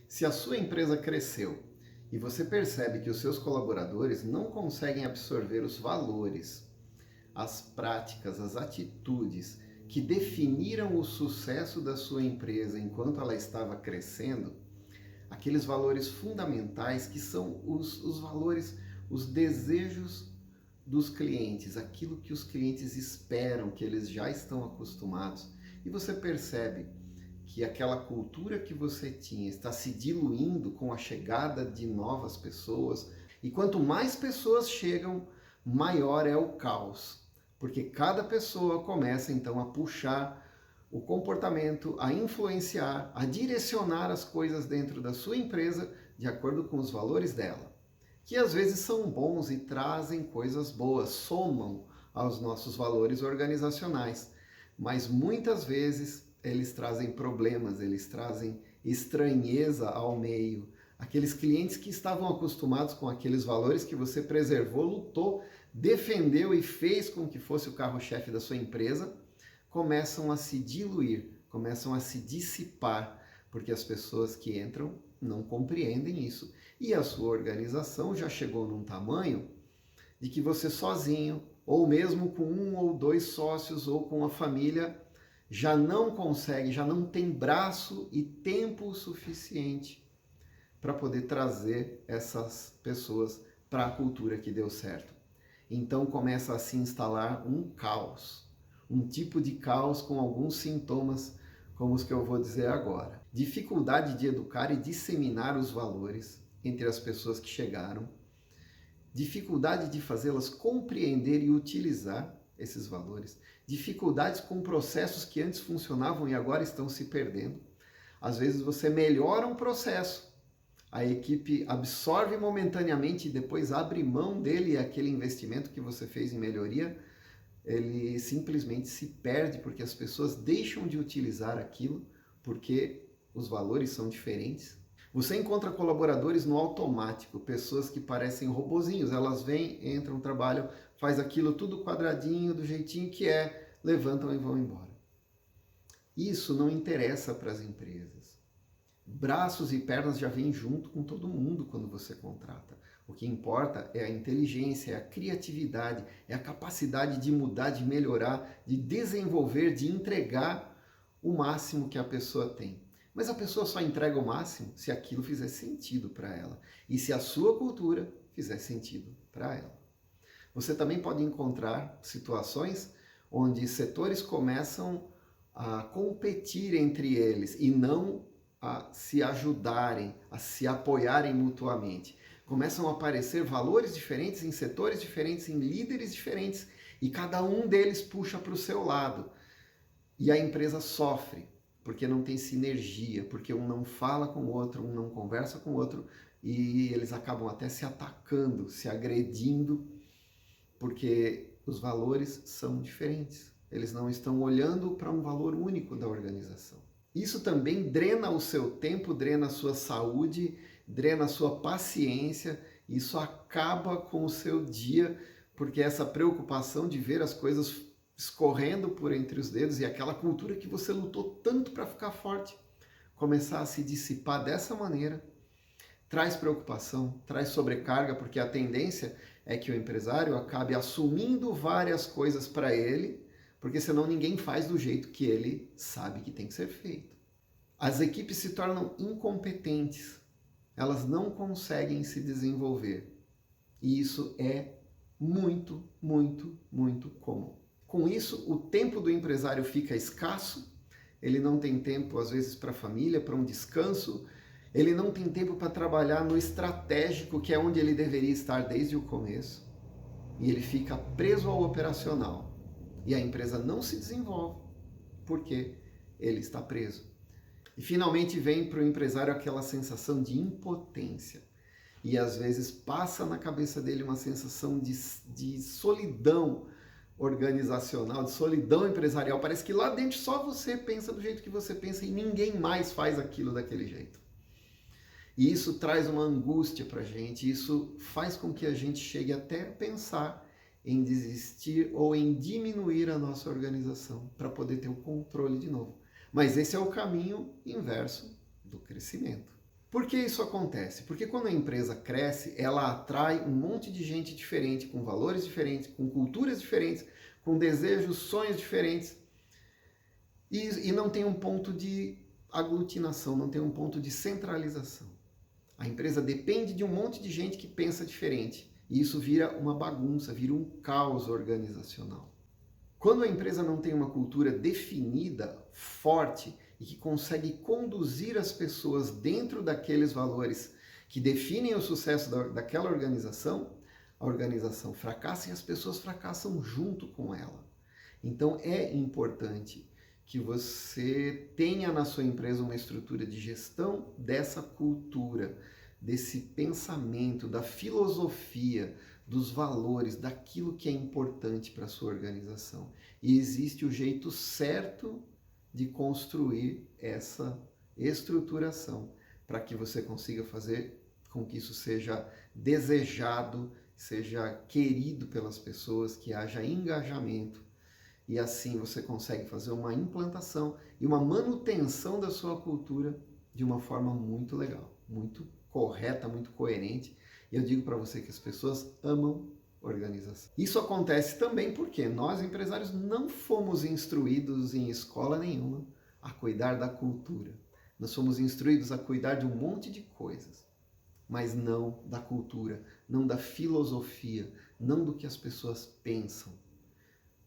Se a sua empresa cresceu e você percebe que os seus colaboradores não conseguem absorver os valores, as práticas, as atitudes que definiram o sucesso da sua empresa enquanto ela estava crescendo, aqueles valores fundamentais que são os valores, os desejos dos clientes, aquilo que os clientes esperam, que eles já estão acostumados, e você percebe que aquela cultura que você tinha está se diluindo com a chegada de novas pessoas, e quanto mais pessoas chegam, maior é o caos, porque cada pessoa começa então a puxar o comportamento, a influenciar, a direcionar as coisas dentro da sua empresa de acordo com os valores dela, que às vezes são bons e trazem coisas boas, somam aos nossos valores organizacionais, mas muitas vezes eles trazem problemas, eles trazem estranheza ao meio. Aqueles clientes que estavam acostumados com aqueles valores que você preservou, lutou, defendeu e fez com que fosse o carro-chefe da sua empresa, começam a se diluir, começam a se dissipar, porque as pessoas que entram não compreendem isso. E a sua organização já chegou num tamanho de que você sozinho, ou mesmo com um ou dois sócios, ou com a família, já não consegue, já não tem braço e tempo suficiente para poder trazer essas pessoas para a cultura que deu certo. Então começa a se instalar um caos, um tipo de caos com alguns sintomas como os que eu vou dizer agora. Dificuldade de educar e disseminar os valores entre as pessoas que chegaram, dificuldade de fazê-las compreender e utilizar esses valores, dificuldades com processos que antes funcionavam e agora estão se perdendo. Às vezes você melhora um processo, a equipe absorve momentaneamente e depois abre mão dele, e aquele investimento que você fez em melhoria, ele simplesmente se perde porque as pessoas deixam de utilizar aquilo porque os valores são diferentes. Você encontra colaboradores no automático, pessoas que parecem robozinhos, elas vêm, entram, trabalham, faz aquilo tudo quadradinho, do jeitinho que é, levantam e vão embora. Isso não interessa para as empresas. Braços e pernas já vêm junto com todo mundo quando você contrata. O que importa é a inteligência, é a criatividade, é a capacidade de mudar, de melhorar, de desenvolver, de entregar o máximo que a pessoa tem. Mas a pessoa só entrega o máximo se aquilo fizer sentido para ela e se a sua cultura fizer sentido para ela. Você também pode encontrar situações onde setores começam a competir entre eles e não a se ajudarem, a se apoiarem mutuamente. Começam a aparecer valores diferentes em setores diferentes, em líderes diferentes, e cada um deles puxa para o seu lado. E a empresa sofre, porque não tem sinergia, porque um não fala com o outro, um não conversa com o outro, e eles acabam até se atacando, se agredindo, porque os valores são diferentes. Eles não estão olhando para um valor único da organização. Isso também drena o seu tempo, drena a sua saúde, drena a sua paciência, isso acaba com o seu dia, porque essa preocupação de ver as coisas escorrendo por entre os dedos e aquela cultura que você lutou tanto para ficar forte, começar a se dissipar dessa maneira, traz preocupação, traz sobrecarga, porque a tendência é que o empresário acabe assumindo várias coisas para ele, porque senão ninguém faz do jeito que ele sabe que tem que ser feito. As equipes se tornam incompetentes, elas não conseguem se desenvolver. E isso é muito, muito, muito comum. Com isso, o tempo do empresário fica escasso, ele não tem tempo, às vezes, para a família, para um descanso, ele não tem tempo para trabalhar no estratégico, que é onde ele deveria estar desde o começo, e ele fica preso ao operacional. E a empresa não se desenvolve porque ele está preso. E finalmente vem para o empresário aquela sensação de impotência. E às vezes passa na cabeça dele uma sensação de solidão organizacional, de solidão empresarial. Parece que lá dentro só você pensa do jeito que você pensa e ninguém mais faz aquilo daquele jeito. E isso traz uma angústia para a gente, isso faz com que a gente chegue até a pensar em desistir ou em diminuir a nossa organização para poder ter o controle de novo. Mas esse é o caminho inverso do crescimento. Por que isso acontece? Porque quando a empresa cresce, ela atrai um monte de gente diferente, com valores diferentes, com culturas diferentes, com desejos, sonhos diferentes, e não tem um ponto de aglutinação, não tem um ponto de centralização. A empresa depende de um monte de gente que pensa diferente, e isso vira uma bagunça, vira um caos organizacional. Quando a empresa não tem uma cultura definida, forte, e que consegue conduzir as pessoas dentro daqueles valores que definem o sucesso daquela organização, a organização fracassa e as pessoas fracassam junto com ela. Então é importante que você tenha na sua empresa uma estrutura de gestão dessa cultura, desse pensamento, da filosofia, dos valores, daquilo que é importante para a sua organização. E existe o jeito certo de construir essa estruturação para que você consiga fazer com que isso seja desejado, seja querido pelas pessoas, que haja engajamento. E assim você consegue fazer uma implantação e uma manutenção da sua cultura de uma forma muito legal, muito correta, muito coerente. E eu digo para você que as pessoas amam organização. Isso acontece também porque nós, empresários, não fomos instruídos em escola nenhuma a cuidar da cultura. Nós fomos instruídos a cuidar de um monte de coisas, mas não da cultura, não da filosofia, não do que as pessoas pensam.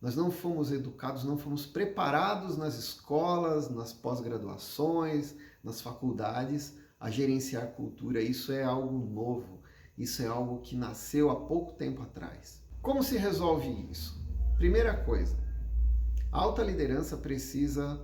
Nós não fomos educados, não fomos preparados nas escolas, nas pós-graduações, nas faculdades a gerenciar cultura. Isso é algo novo. Isso é algo que nasceu há pouco tempo atrás. Como se resolve isso? Primeira coisa, a alta liderança precisa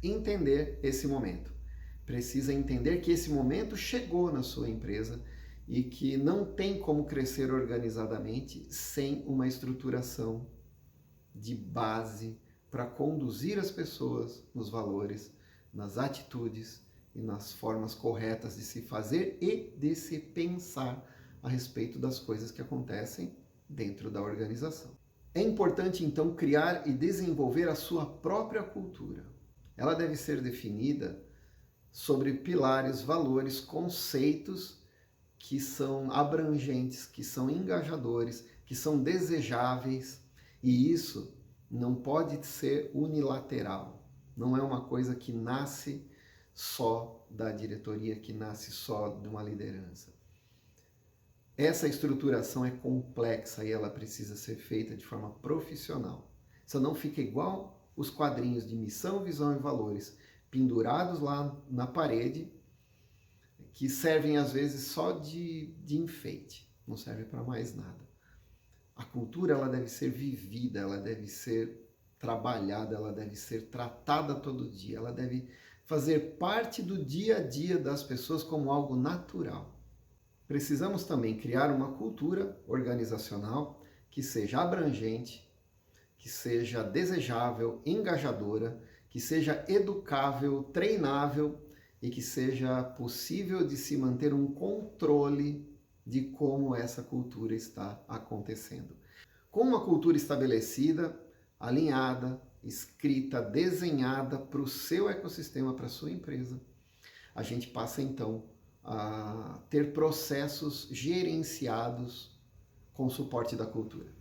entender esse momento. Precisa entender que esse momento chegou na sua empresa e que não tem como crescer organizadamente sem uma estruturação de base para conduzir as pessoas nos valores, nas atitudes e nas formas corretas de se fazer e de se pensar a respeito das coisas que acontecem dentro da organização. É importante, então, criar e desenvolver a sua própria cultura. Ela deve ser definida sobre pilares, valores, conceitos que são abrangentes, que são engajadores, que são desejáveis, e isso não pode ser unilateral. Não é uma coisa que nasce só da diretoria, que nasce só de uma liderança. Essa estruturação é complexa e ela precisa ser feita de forma profissional. Senão não fica igual os quadrinhos de missão, visão e valores pendurados lá na parede, que servem às vezes só de enfeite, não serve para mais nada. A cultura ela deve ser vivida, ela deve ser trabalhada, ela deve ser tratada todo dia, ela deve fazer parte do dia a dia das pessoas como algo natural. Precisamos também criar uma cultura organizacional que seja abrangente, que seja desejável, engajadora, que seja educável, treinável e que seja possível de se manter um controle de como essa cultura está acontecendo. Com uma cultura estabelecida, alinhada, escrita, desenhada para o seu ecossistema, para a sua empresa, a gente passa então a ter processos gerenciados com suporte da cultura.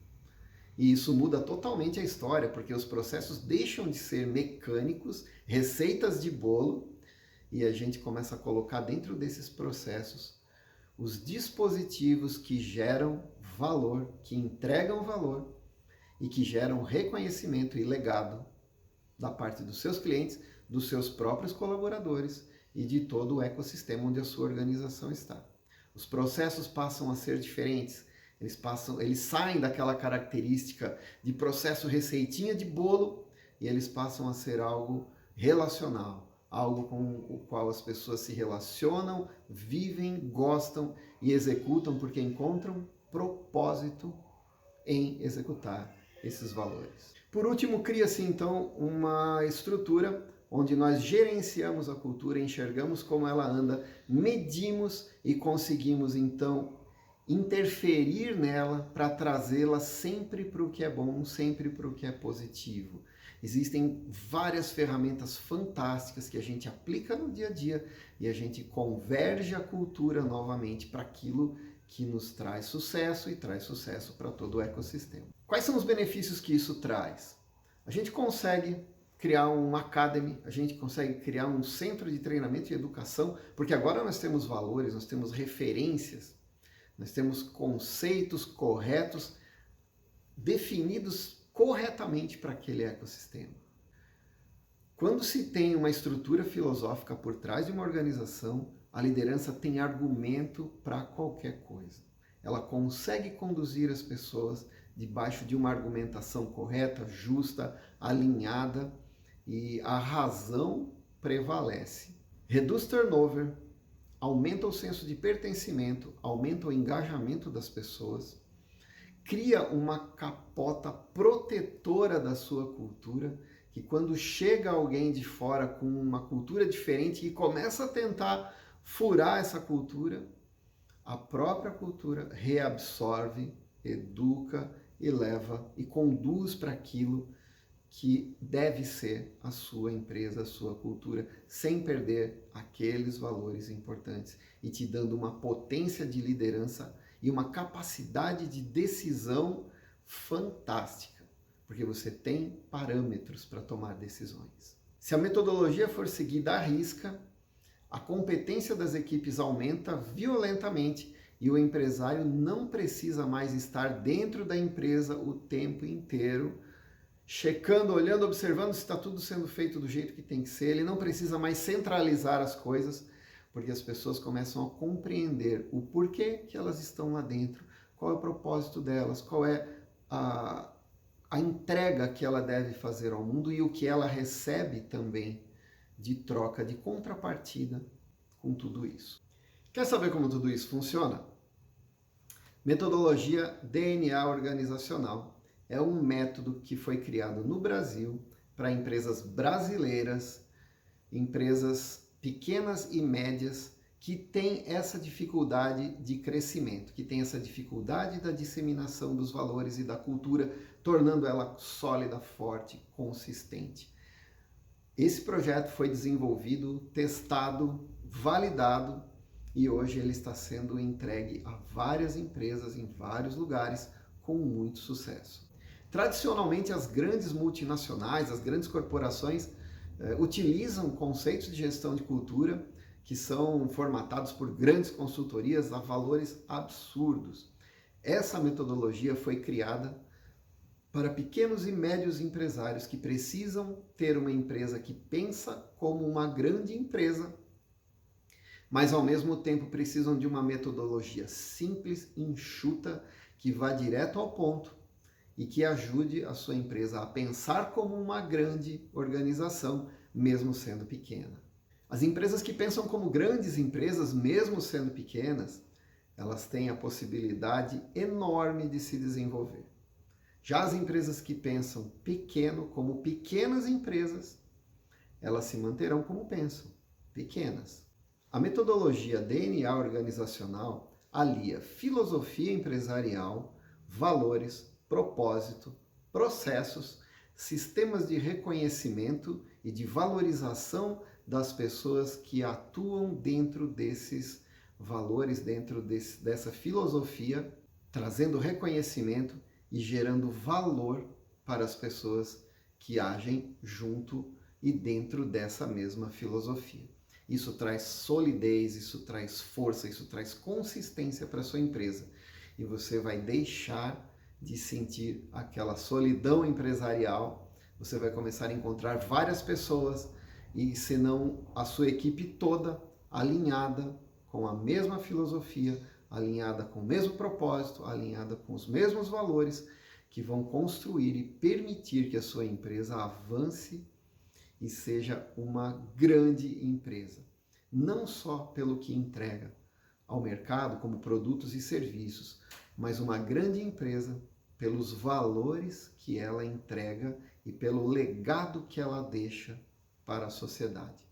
E isso muda totalmente a história, porque os processos deixam de ser mecânicos, receitas de bolo, e a gente começa a colocar dentro desses processos os dispositivos que geram valor, que entregam valor e que geram reconhecimento e legado da parte dos seus clientes, dos seus próprios colaboradores e de todo o ecossistema onde a sua organização está. Os processos passam a ser diferentes, eles saem daquela característica de processo receitinha de bolo e eles passam a ser algo relacional, algo com o qual as pessoas se relacionam, vivem, gostam e executam porque encontram propósito em executar esses valores. Por último, cria-se então uma estrutura onde nós gerenciamos a cultura, enxergamos como ela anda, medimos e conseguimos então interferir nela para trazê-la sempre para o que é bom, sempre para o que é positivo. Existem várias ferramentas fantásticas que a gente aplica no dia a dia e a gente converge a cultura novamente para aquilo que nos traz sucesso e traz sucesso para todo o ecossistema. Quais são os benefícios que isso traz? A gente consegue criar uma academy, a gente consegue criar um centro de treinamento e educação, porque agora nós temos valores, nós temos referências, nós temos conceitos corretos, definidos corretamente para aquele ecossistema. Quando se tem uma estrutura filosófica por trás de uma organização, a liderança tem argumento para qualquer coisa. Ela consegue conduzir as pessoas debaixo de uma argumentação correta, justa, alinhada, e a razão prevalece. Reduz turnover, aumenta o senso de pertencimento, aumenta o engajamento das pessoas, cria uma capota protetora da sua cultura, que quando chega alguém de fora com uma cultura diferente e começa a tentar furar essa cultura, a própria cultura reabsorve, educa e leva e conduz para aquilo que deve ser a sua empresa, a sua cultura, sem perder aqueles valores importantes e te dando uma potência de liderança e uma capacidade de decisão fantástica, porque você tem parâmetros para tomar decisões. Se a metodologia for seguida à risca, a competência das equipes aumenta violentamente e o empresário não precisa mais estar dentro da empresa o tempo inteiro, checando, olhando, observando se está tudo sendo feito do jeito que tem que ser. Ele não precisa mais centralizar as coisas, porque as pessoas começam a compreender o porquê que elas estão lá dentro, qual é o propósito delas, qual é a entrega que ela deve fazer ao mundo e o que ela recebe também de troca, de contrapartida com tudo isso. Quer saber como tudo isso funciona? Metodologia DNA organizacional é um método que foi criado no Brasil para empresas brasileiras, empresas pequenas e médias que têm essa dificuldade de crescimento, que têm essa dificuldade da disseminação dos valores e da cultura, tornando ela sólida, forte, consistente. Esse projeto foi desenvolvido, testado, validado e hoje ele está sendo entregue a várias empresas em vários lugares com muito sucesso. Tradicionalmente, as grandes multinacionais, as grandes corporações utilizam conceitos de gestão de cultura que são formatados por grandes consultorias a valores absurdos. Essa metodologia foi criada para pequenos e médios empresários que precisam ter uma empresa que pensa como uma grande empresa, mas ao mesmo tempo precisam de uma metodologia simples, enxuta, que vá direto ao ponto e que ajude a sua empresa a pensar como uma grande organização, mesmo sendo pequena. As empresas que pensam como grandes empresas, mesmo sendo pequenas, elas têm a possibilidade enorme de se desenvolver. Já as empresas que pensam pequeno, como pequenas empresas, elas se manterão como pensam, pequenas. A metodologia DNA organizacional alia filosofia empresarial, valores, propósito, processos, sistemas de reconhecimento e de valorização das pessoas que atuam dentro desses valores, dentro dessa filosofia, trazendo reconhecimento e gerando valor para as pessoas que agem junto e dentro dessa mesma filosofia. Isso traz solidez, isso traz força, isso traz consistência para a sua empresa. E você vai deixar de sentir aquela solidão empresarial, você vai começar a encontrar várias pessoas e, se não a sua equipe toda, alinhada com a mesma filosofia, alinhada com o mesmo propósito, alinhada com os mesmos valores, que vão construir e permitir que a sua empresa avance e seja uma grande empresa. Não só pelo que entrega ao mercado como produtos e serviços, mas uma grande empresa pelos valores que ela entrega e pelo legado que ela deixa para a sociedade.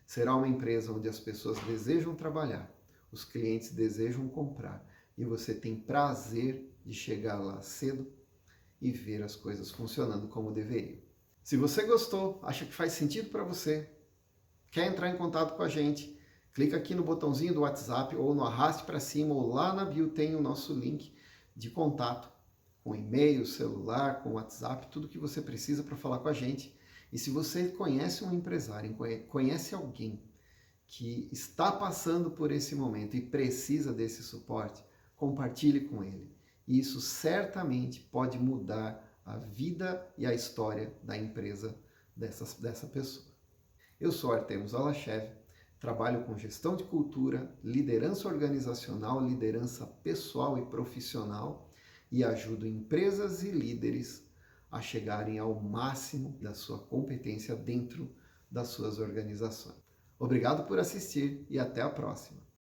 Será uma empresa onde as pessoas desejam trabalhar, os clientes desejam comprar e você tem prazer de chegar lá cedo e ver as coisas funcionando como deveriam. Se você gostou, acha que faz sentido para você, quer entrar em contato com a gente, clica aqui no botãozinho do WhatsApp ou no arraste para cima ou lá na bio tem o nosso link de contato com e-mail, celular, com WhatsApp, tudo que você precisa para falar com a gente. E se você conhece um empresário, conhece alguém que está passando por esse momento e precisa desse suporte, compartilhe com ele. Isso certamente pode mudar a vida e a história da empresa dessa pessoa. Eu sou Artemus Alachev, trabalho com gestão de cultura, liderança organizacional, liderança pessoal e profissional e ajudo empresas e líderes a chegarem ao máximo da sua competência dentro das suas organizações. Obrigado por assistir e até a próxima.